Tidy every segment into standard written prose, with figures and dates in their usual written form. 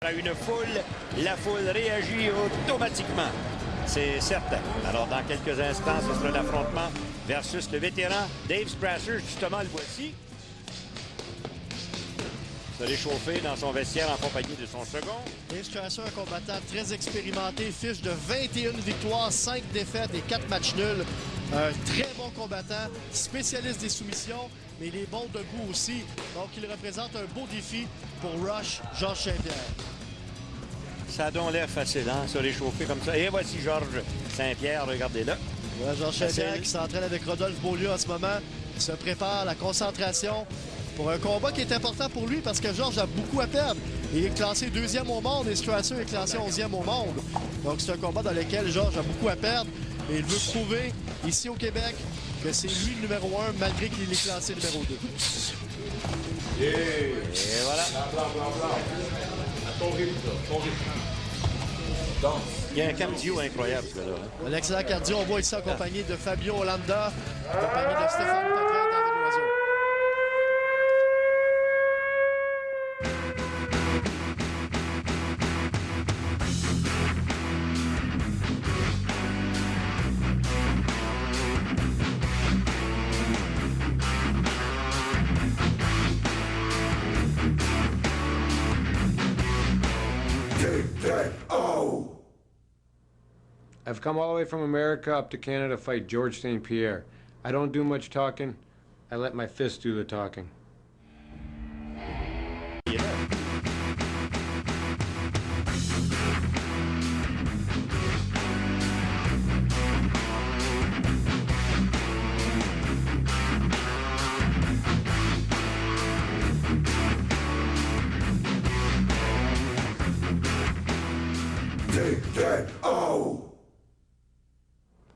à une foule, la foule réagit automatiquement. C'est certain. Alors, dans quelques instants, ce sera l'affrontement versus le vétéran Dave Strasser. Justement, le voici. Se réchauffer dans son vestiaire en compagnie de son second. Dave Strasser, un combattant très expérimenté, fiche de 21 victoires, 5 défaites et 4 matchs nuls. Un très bon combattant, spécialiste des soumissions, mais il est bon debout aussi. Donc, il représente un beau défi pour Rush, Georges Saint-Pierre. Ça a donc l'air facile, hein, se réchauffer comme ça. Et voici Georges Saint-Pierre, regardez-le. Ouais, Georges Saint-Pierre qui s'entraîne avec Rodolphe Beaulieu en ce moment. Il se prépare, la concentration pour un combat qui est important pour lui parce que Georges a beaucoup à perdre. Il est classé 2e au monde et Strasser est classé 11e au monde. Donc c'est un combat dans lequel Georges a beaucoup à perdre et il veut prouver ici au Québec que c'est lui le numéro 1 malgré qu'il est classé numéro 2. Et voilà. Il y a un cardio incroyable, ce gars-là. Hein? Un excellent cardio. On voit ici accompagné de Fabio Hollanda, accompagné de Stéphane Poitras et David Loiseau. I've come all the way from America up to Canada to fight George St. Pierre. I don't do much talking. I let my fists do the talking.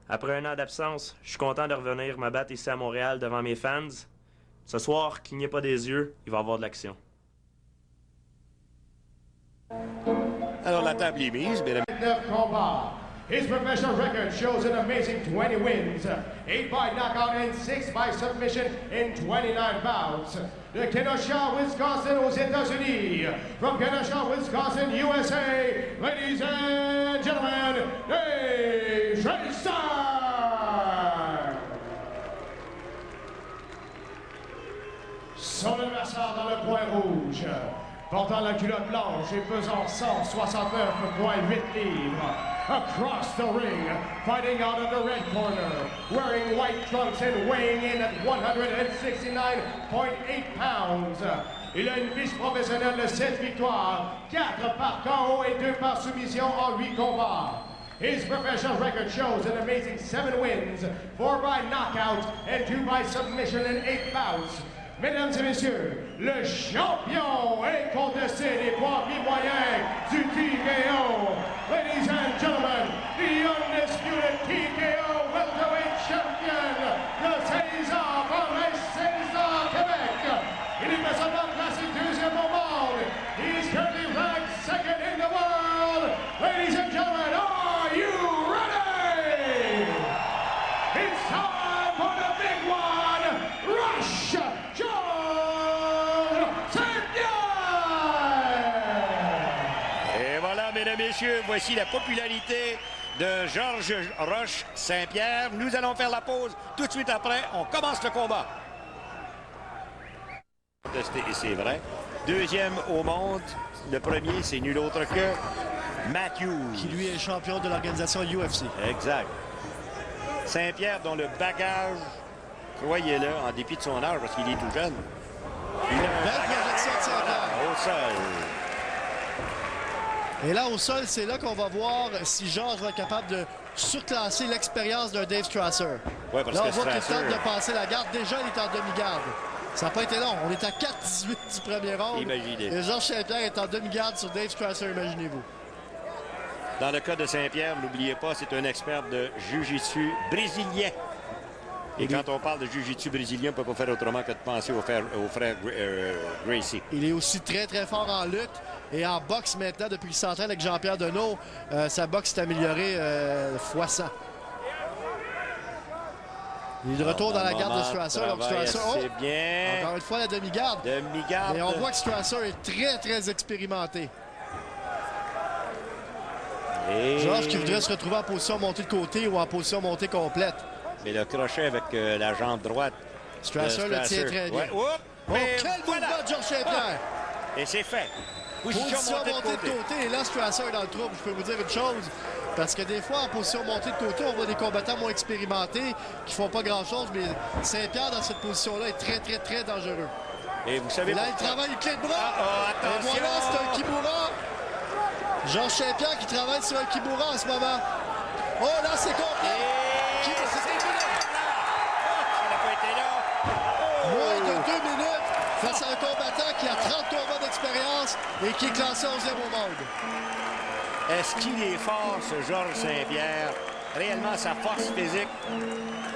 Après un an d'absence, je suis content de revenir me battre ici à Montréal devant mes fans. Ce soir, clignez pas des yeux, il va y avoir de l'action. Alors la table est mise, mesdames. His professional record shows an amazing 20 wins, 8 by knockout and 6 by submission in 29 bouts. De Kenosha, Wisconsin, aux États-Unis. From Kenosha, Wisconsin, USA, ladies and gentlemen, Dave Strasser! Son adversaire dans le coin rouge, portant la culotte blanche et pesant 169,8 livres. Across the ring, fighting out of the red corner, wearing white trunks and weighing in at 169.8 pounds. Il a une fiche professionnelle de 7 victoires, 4 par KO et 2 par soumission en 8 combats. His professional record shows an amazing 7 wins, 4 by knockout and 2 by submission in 8 bouts. Mesdames et messieurs, le champion incontesté des poids mi-moyens du TKO. Ladies and gentlemen, the undisputed TKO welterweight champion de César par les César Québec. Il est présentement classé 2e au monde. He is currently ranked 2nd in the world. Ladies and gentlemen, are you ready? It's time for the big one, Rush! Mesdames et messieurs, voici la popularité de Georges Roche Saint-Pierre. Nous allons faire la pause. Tout de suite après, on commence le combat. Et c'est vrai. 2e au monde. Le premier, c'est nul autre que Matthews. Qui lui est champion de l'organisation UFC. Exact. Saint-Pierre, dont le bagage, croyez-le, en dépit de son âge, parce qu'il est tout jeune. Belle projection de Saint-Pierre. Au sol. Et là, au sol, c'est là qu'on va voir si Georges va être capable de surclasser l'expérience d'un Dave Strasser. Ouais, parce là, on que voit qu'il Strasser... tente de passer la garde. Déjà, il est en demi-garde. Ça n'a pas été long. On est à 4-18 du premier round. Imaginez. Et Georges Saint-Pierre est en demi-garde sur Dave Strasser, imaginez-vous. Dans le cas de Saint-Pierre, n'oubliez pas, c'est un expert de jiu-jitsu brésilien. Et quand on parle de jiu-jitsu brésilien, on ne peut pas faire autrement que de penser au frère Gracie. Il est aussi très, très fort en lutte et en boxe maintenant. Depuis qu'il s'entraîne avec Jean-Pierre Deneau, sa boxe s'est améliorée x100. Il est de retour dans la garde de Strasser. Donc Strasser, c'est bien. Encore une fois, la demi-garde. Demi-garde. Et on voit que Strasser est très, très expérimenté. Et... Georges qui voudrait se retrouver en position montée de côté ou en position montée complète. Mais le crochet avec la jambe droite. Strasser le tient très bien. Ouais. Oups, Oh, mais quel voilà. mouvement de Georges Saint-Pierre! Et c'est fait. Position montée de côté. Et là, Strasser est dans le trouble. Je peux vous dire une chose. Parce que des fois, en position montée de côté, on voit des combattants moins expérimentés qui font pas grand-chose. Mais Saint-Pierre, dans cette position-là, est très, très, très dangereux. Et vous savez... Et là, il travaille une clé de bras. Et attention. voilà, c'est un Kimura. Georges Saint-Pierre qui travaille sur un Kimura en ce moment. Oh, là, c'est complet. Kimura, c'est terminé. Il n'a pas été là. Moins de 2 minutes face à un combattant qui a 30 combats d'expérience et qui est classé 11e au monde. Est-ce qu'il est fort, ce Georges Saint-Pierre? Réellement, sa force physique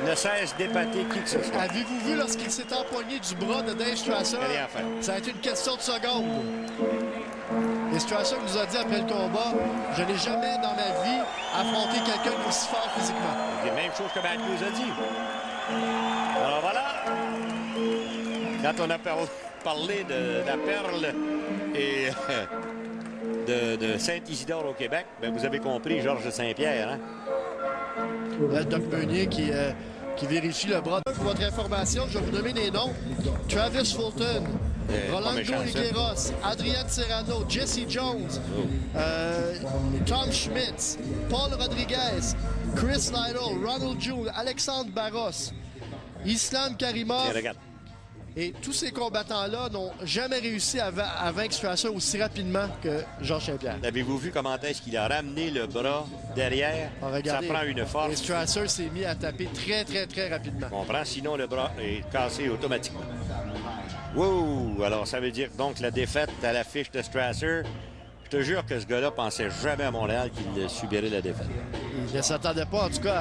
ne cesse d'épater qui que ce soit. Avez-vous vu lorsqu'il s'est empoigné du bras de Dave Strasser? Rien fait. Ça a été une question de secondes. Et Strasser nous a dit après le combat, je n'ai jamais dans ma vie affronté quelqu'un d'aussi fort physiquement. C'est la même chose que Matthews a dit. Alors voilà. Quand on a parlé de la perle et de Saint-Isidore au Québec, ben vous avez compris Georges Saint-Pierre. Hein? Là, le Doc Meunier qui vérifie le bras. Pour votre information, je vais vous nommer des noms. Travis Fulton, Rolando Higueros, Adrian Serrano, Jesse Jones, Tom Schmitz, Paul Rodriguez, Chris Lytle, Ronald June, Alexandre Barros, Islam Karimov. Tiens, regarde. Et tous ces combattants-là n'ont jamais réussi à vaincre Strasser aussi rapidement que Georges Saint-Pierre. Avez-vous vu comment est-ce qu'il a ramené le bras derrière? Ça prend une force. Et Strasser s'est mis à taper très, très, très rapidement. On comprend, sinon le bras est cassé automatiquement. Wow! Alors ça veut dire donc la défaite à l'affiche de Strasser. Je te jure que ce gars-là pensait jamais à Montréal qu'il subirait la défaite. Il ne s'attendait pas, en tout cas,